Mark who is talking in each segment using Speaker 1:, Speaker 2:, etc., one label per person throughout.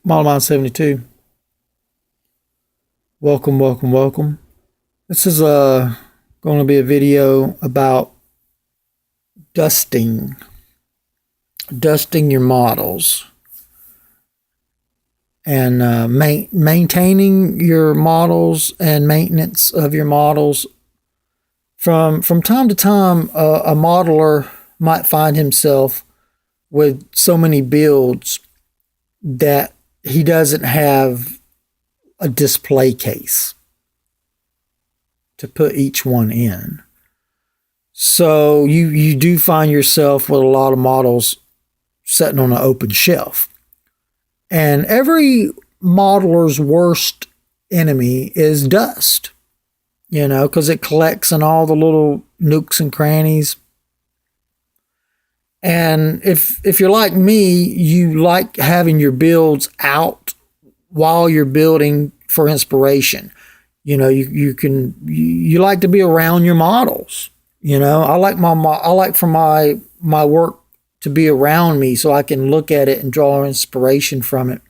Speaker 1: MODELMIND72. Welcome, welcome, welcome. This is going to be a video about dusting your models and maintaining your models and maintenance of your models. From time to time, a modeler might find himself with so many builds that he doesn't have a display case to put each one in. So you do find yourself with a lot of models sitting on an open shelf. And every modeler's worst enemy is dust, because it collects in all the little nooks and crannies. And if you're like me, you like having your builds out while you're building for inspiration. You like to be around your models. I like for my work to be around me so I can look at it and draw inspiration from it.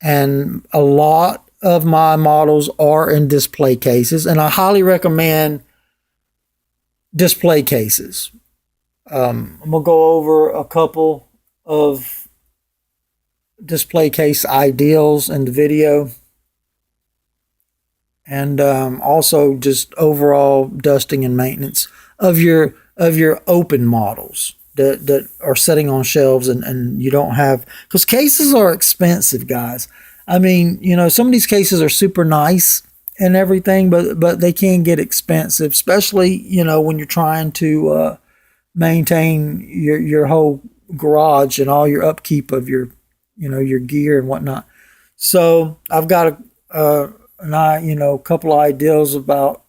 Speaker 1: And a lot of my models are in display cases, and I highly recommend display cases. I'm going to go over a couple of display case ideals in the video, and also just overall dusting and maintenance of your open models that are sitting on shelves and you don't have, because cases are expensive, guys. I mean, some of these cases are super nice and everything, but they can get expensive, especially when you're trying to maintain your whole garage and all your upkeep of your gear and whatnot. So I've got a couple of ideas about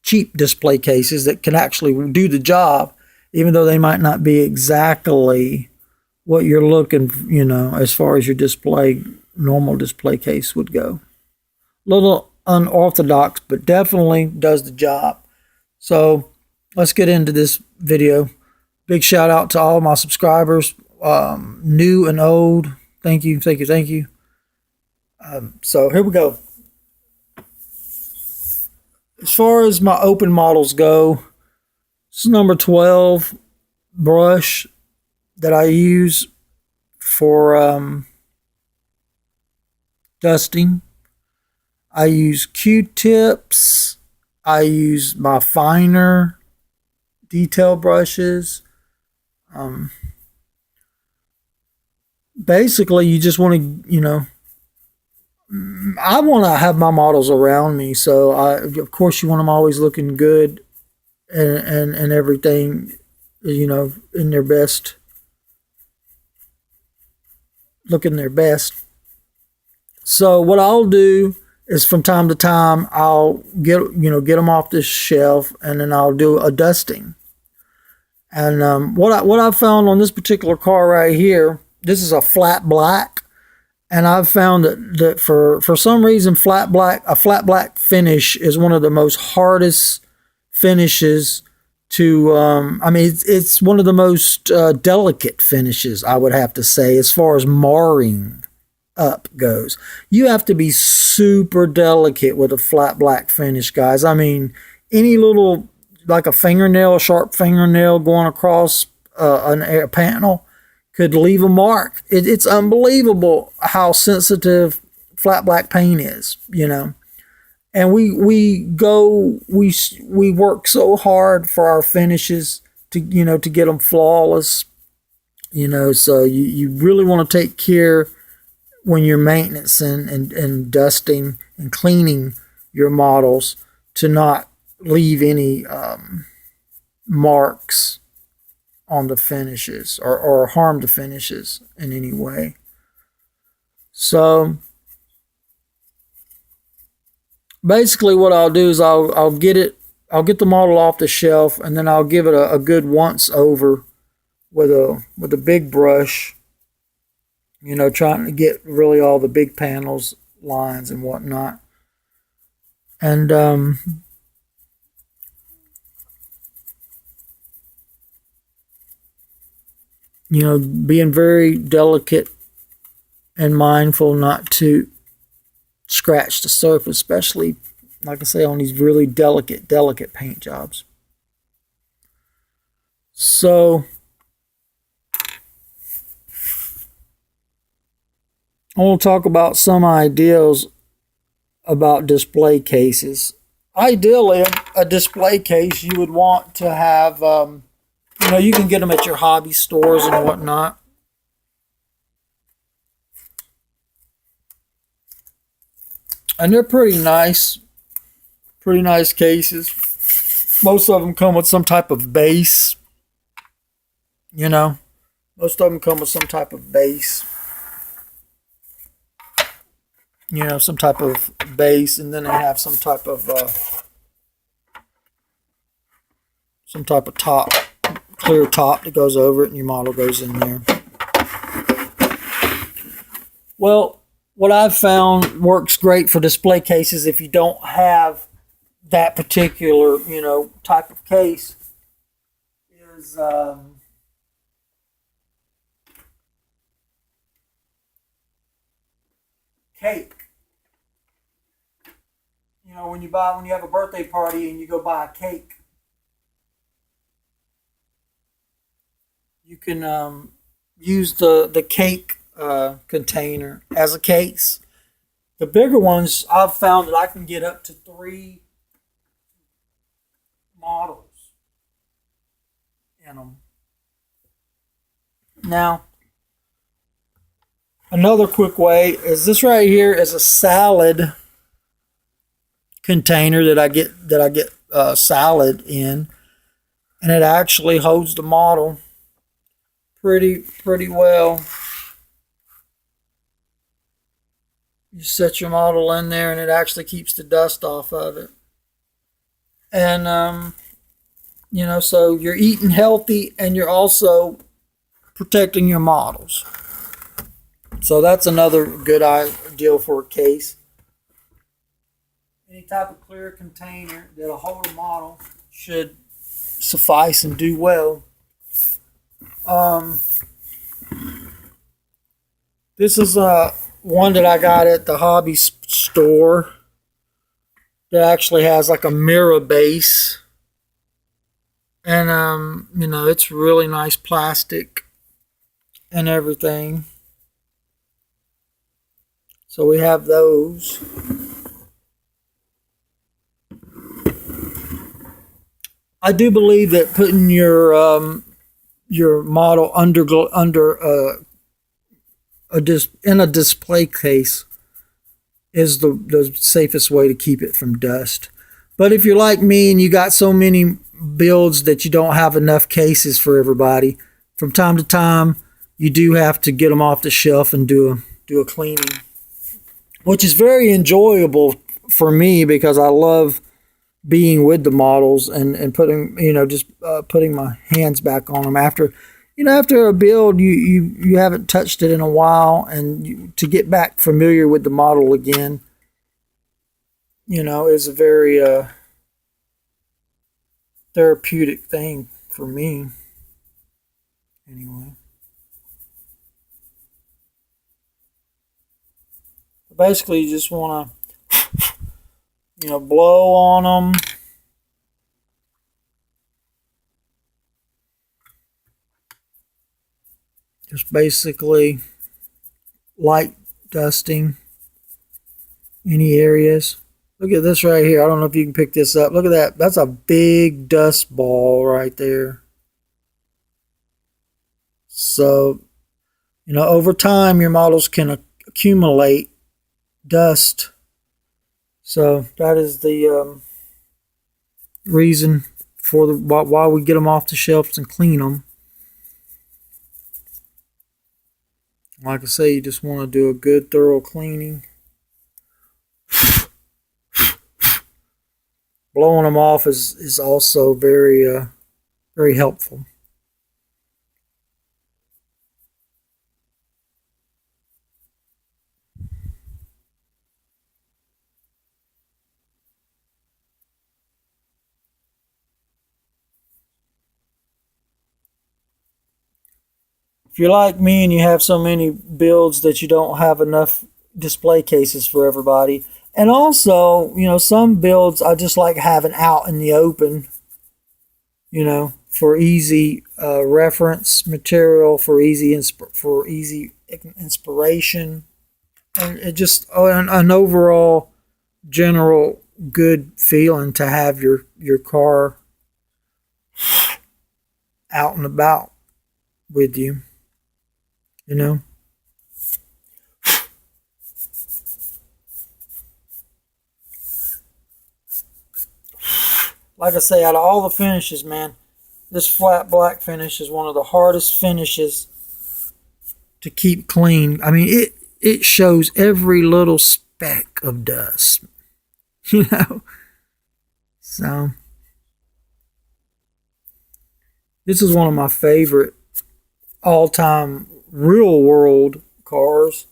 Speaker 1: cheap display cases that can actually do the job, even though they might not be exactly what you're looking, as far as your normal display case would go. A little unorthodox, but definitely does the job. So let's get into this video. Big shout out to all my subscribers, new and old. Thank you, thank you, thank you. So here we go. As far as my open models go, this is number 12 brush that I use for dusting. I use Q-tips. I use my finer detail brushes. Basically, you just want to, I want to have my models around me, so of course you want them always looking good and everything, in their best, looking their best. So what I'll do is from time to time I'll get them off this shelf, and then I'll do a dusting. And what I found on this particular car right here, this is a flat black. And I've found that for some reason, a flat black finish is one of the most hardest finishes to, it's one of the most delicate finishes, I would have to say, as far as marring up goes. You have to be super delicate with a flat black finish, guys. I mean, any little, like a sharp fingernail going across a panel could leave a mark. It's unbelievable how sensitive flat black paint is, And we work so hard for our finishes to get them flawless, So you really want to take care when you're maintenance and dusting and cleaning your models to not leave any marks on the finishes or harm the finishes in any way. So basically what I'll do is I'll get the model off the shelf, and then I'll give it a good once over with a big brush, trying to get really all the big panels, lines and whatnot. And I being very delicate and mindful not to scratch the surface, especially, like I say, on these really delicate paint jobs. So I want to talk about some ideas about display cases. Ideally, a display case you would want to have, you can get them at your hobby stores and whatnot. And they're pretty nice cases. Most of them come with some type of base, most of them come with some type of base, some type of base, and then they have some type of top, clear top that goes over it, and your model goes in there. Well, what I've found works great for display cases if you don't have that particular, type of case is cake. When you have a birthday party and you go buy a cake, you can use the cake container as a case. The bigger ones, I've found that I can get up to 3 models in them. Now, another quick way is this right here is a salad container that I get salad in, and it actually holds the model pretty well. You set your model in there, and it actually keeps the dust off of it. And so you're eating healthy, and you're also protecting your models. So that's another good idea for a case. Any type of clear container that'll hold a model should suffice and do well. This is one that I got at the hobby store that actually has like a mirror base, and it's really nice plastic and everything. So we have those. I do believe that putting your model in a display case is the safest way to keep it from dust. But if you're like me and you got so many builds that you don't have enough cases for everybody, from time to time you do have to get them off the shelf and do a cleaning, which is very enjoyable for me because I love being with the models and putting putting my hands back on them after a build you haven't touched it in a while, and to get back familiar with the model again is a very therapeutic thing for me anyway. Basically, you just want to blow on them. Just basically light dusting any areas. Look at this right here. I don't know if you can pick this up. Look at that. That's a big dust ball right there. So, over time, your models can accumulate dust. So that is the reason for why we get them off the shelves and clean them. Like I say, you just want to do a good thorough cleaning. Blowing them off is also very very helpful. you're like me and you have so many builds that you don't have enough display cases for everybody. And also, some builds I just like having out in the open, for easy reference material, for easy inspiration, and it just an overall general good feeling to have your car out and about with you, Like I say, out of all the finishes, man, this flat black finish is one of the hardest finishes to keep clean. I mean, it shows every little speck of dust, So, this is one of my favorite all-time real world cars.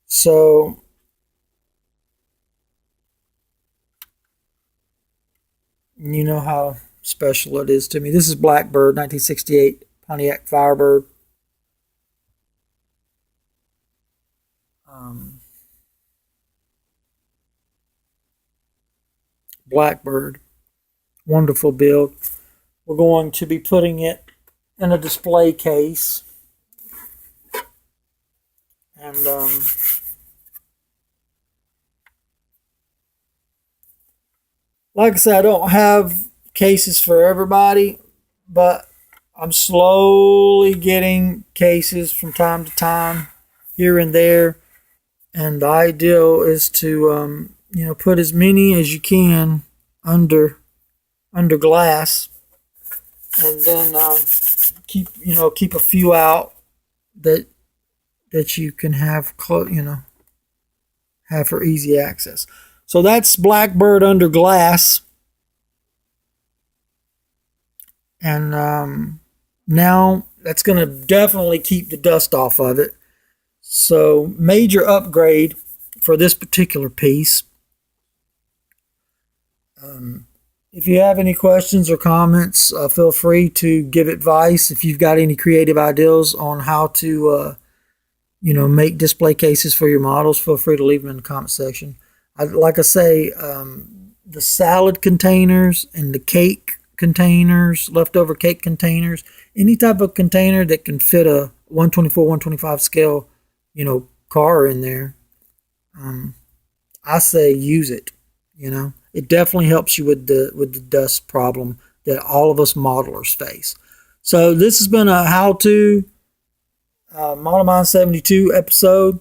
Speaker 1: So, you know how special it is to me. This is Blackbird, 1968 Pontiac Firebird. Blackbird, wonderful build. We're going to be putting it in a display case, and like I said, I don't have cases for everybody, but I'm slowly getting cases from time to time, here and there. And the ideal is to, put as many as you can under glass, and then keep a few out that you can have have for easy access. So that's Blackbird under glass. And now that's going to definitely keep the dust off of it. So major upgrade for this particular piece. If you have any questions or comments, feel free to give advice. If you've got any creative ideas on how to, make display cases for your models, feel free to leave them in the comment section. Like I say, the salad containers and the cake containers, leftover cake containers, any type of container that can fit a 124, 125 scale, car in there, I say use it. It definitely helps you with the dust problem that all of us modelers face. So this has been a how-to MODELMIND72 episode.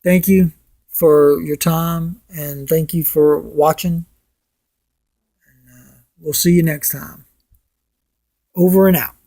Speaker 1: Thank you for your time, and thank you for watching. And we'll see you next time. Over and out.